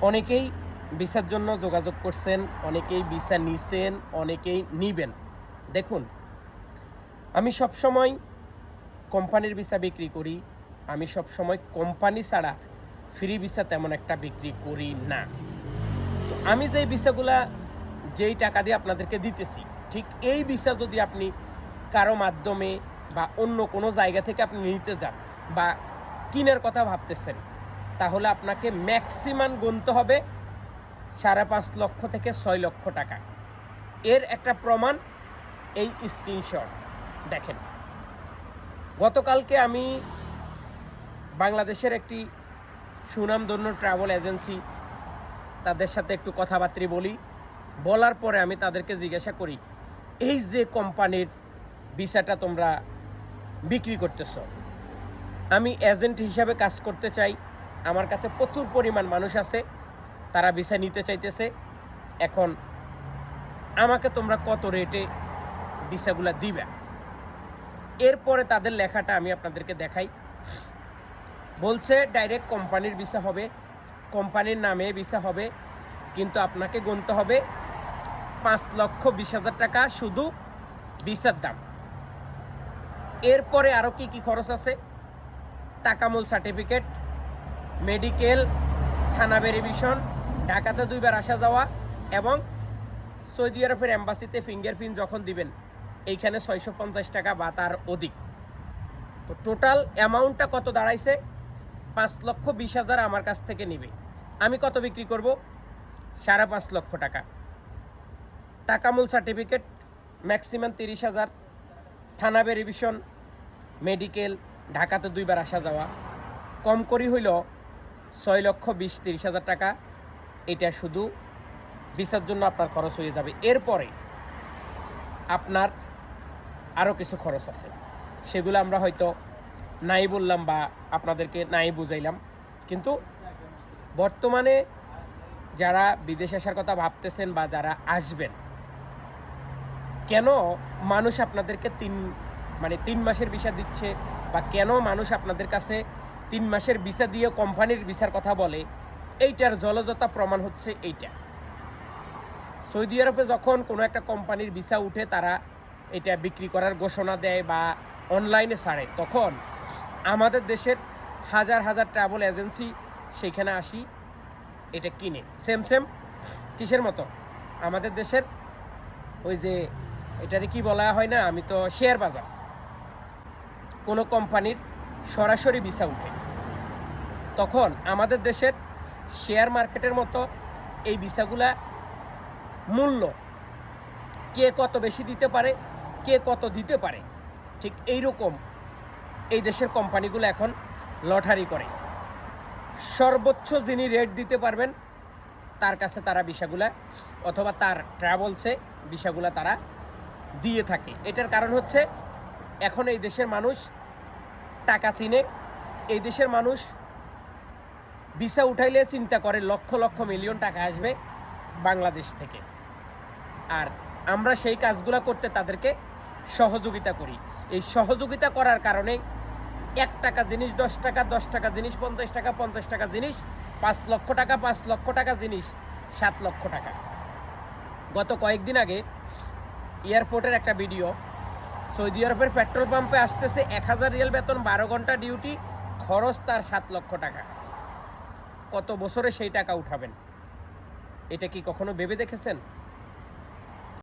অনেকেই ভিসার জন্য যোগাযোগ করছেন, অনেকেই ভিসা নিছেন, অনেকেই নিবেন। দেখুন, আমি সবসময় কোম্পানির ভিসা বিক্রি করি। আমি সবসময় কোম্পানি ছাড়া ফ্রি ভিসা তেমন একটা বিক্রি করি না। তো আমি যেই ভিসাগুলা যেই টাকা দিয়ে আপনাদেরকে দিতেছি, ঠিক এই ভিসা যদি আপনি কারো মাধ্যমে বা অন্য কোনো জায়গা থেকে আপনি নিতে যান বা কিনার কথা ভাবতেছেন, তাহলে আপনাকে ম্যাক্সিমাম গুনতে হবে ৫.৫ লক্ষ থেকে ৬ লক্ষ টাকা। এর একটা প্রমাণ এই স্ক্রিনশট দেখেন। গতকালকে আমি বাংলাদেশের একটি সুনামধন্য ট্রাভেল এজেন্সি, তাদের সাথে একটু কথাবার্তা বলি। বলার পরে আমি তাদেরকে জিজ্ঞাসা করি, এই যে কোম্পানির ভিসাটা তোমরা বিক্রি করতেছ, আমি এজেন্ট হিসাবে কাজ করতে চাই। আমার কাছে প্রচুর পরিমাণ মানুষ আছে, তারা ভিসা নিতে চাইতেছে। এখন আমাকে তোমরা কত রেটে ভিসাগুলো দিবে? এরপরে তাদের লেখাটা আমি আপনাদেরকে দেখাই। বলছে ডাইরেক্ট কোম্পানির ভিসা হবে, কোম্পানির নামে ভিসা হবে, কিন্তু আপনাকে গুনতে হবে ৫,২০,০০০ টাকা শুধু ভিসার দাম। এরপরে আরও কি কি খরচ আছে? টাকামূল সার্টিফিকেট, মেডিকেল, থানা ভেরিফিকেশন, ঢাকাতে 2 বার আসা যাওয়া এবং সৌদি আরবের এম্বাসিতে ফিঙ্গারপ্রিন্ট যখন দিবেন এইখানে ৬৫০ টাকা বা তার অধিক। তো টোটাল অ্যামাউন্টটা কত দাঁড়াইছে? ৫,২০,০০০ আমার কাছ থেকে নেবে। আমি কত বিক্রি করব? ৫.৫ লক্ষ টাকা। টাকামূল সার্টিফিকেট ম্যাক্সিমাম ৩০,০০০, থানা ভেরিফিকেশন, মেডিকেল, ঢাকাতে 2 বার আসা যাওয়া, কম করি হইল ৬,২০,৩০,০০০ টাকা। এটা শুধু ভিসার জন্য আপনার খরচ হয়ে যাবে। এরপরে আপনার আরও কিছু খরচ আছে, সেগুলো আমরা হয়তো নাই বললাম বা আপনাদেরকে নাই বুঝাইলাম। কিন্তু বর্তমানে যারা বিদেশে আসার কথা ভাবতেছেন বা যারা আসবেন, কেন মানুষ আপনাদেরকে ৩ মাসের ভিসা দিচ্ছে বা কেন মানুষ আপনাদের কাছে 3 মাসের ভিসা দিয়ে কোম্পানির ভিসার কথা বলে, এইটার জলজতা প্রমাণ হচ্ছে এইটা। সৌদি আরবে যখন কোনো একটা কোম্পানির ভিসা উঠে, তারা এটা বিক্রি করার ঘোষণা দেয় বা অনলাইনে ছাড়ে, তখন আমাদের দেশের হাজার হাজার ট্রাভেল এজেন্সি সেইখানে আসি এটা কিনে। সেম কিসের মতো? আমাদের দেশের ওই যে এটারে কি বলা হয় না, আমি তো শেয়ার বাজার, কোনো কোম্পানির সরাসরি ভিসা উঠে, তখন আমাদের দেশের শেয়ার মার্কেটের মতো এই ভিসাগুলা মূল্য কে কত বেশি দিতে পারে, কে কত দিতে পারে, ঠিক এইরকম এই দেশের কোম্পানিগুলো এখন লটারি করে। সর্বোচ্চ যিনি রেট দিতে পারবেন তার কাছে তারা ভিসাগুলা অথবা তার ট্রাভেলসে ভিসাগুলা তারা দিয়ে থাকে। এটার কারণ হচ্ছে এখন এই দেশের মানুষ টাকা চিনে। এই দেশের মানুষ ভিসা উঠাইলে চিন্তা করে লক্ষ লক্ষ মিলিয়ন টাকা আসবে বাংলাদেশ থেকে, আর আমরা সেই কাজগুলো করতে তাদেরকে সহযোগিতা করি। এই সহযোগিতা করার কারণে 1 টাকা জিনিস 10 টাকা, 10 টাকা জিনিস 50 টাকা, 50 টাকা জিনিস 5 লক্ষ টাকা, 5 লক্ষ টাকা জিনিস 7 লক্ষ টাকা। গত কয়েকদিন আগে এয়ারপোর্টের একটা ভিডিও, সৌদি আরবের পেট্রোল পাম্পে আসতেছে 1000 রিয়াল বেতন, 12 ঘন্টা ডিউটি, খরচ তার 7 লক্ষ টাকা। কত বছরে সেই টাকা উঠাবেন? এটা কি কখনো ভেবে দেখেছেন?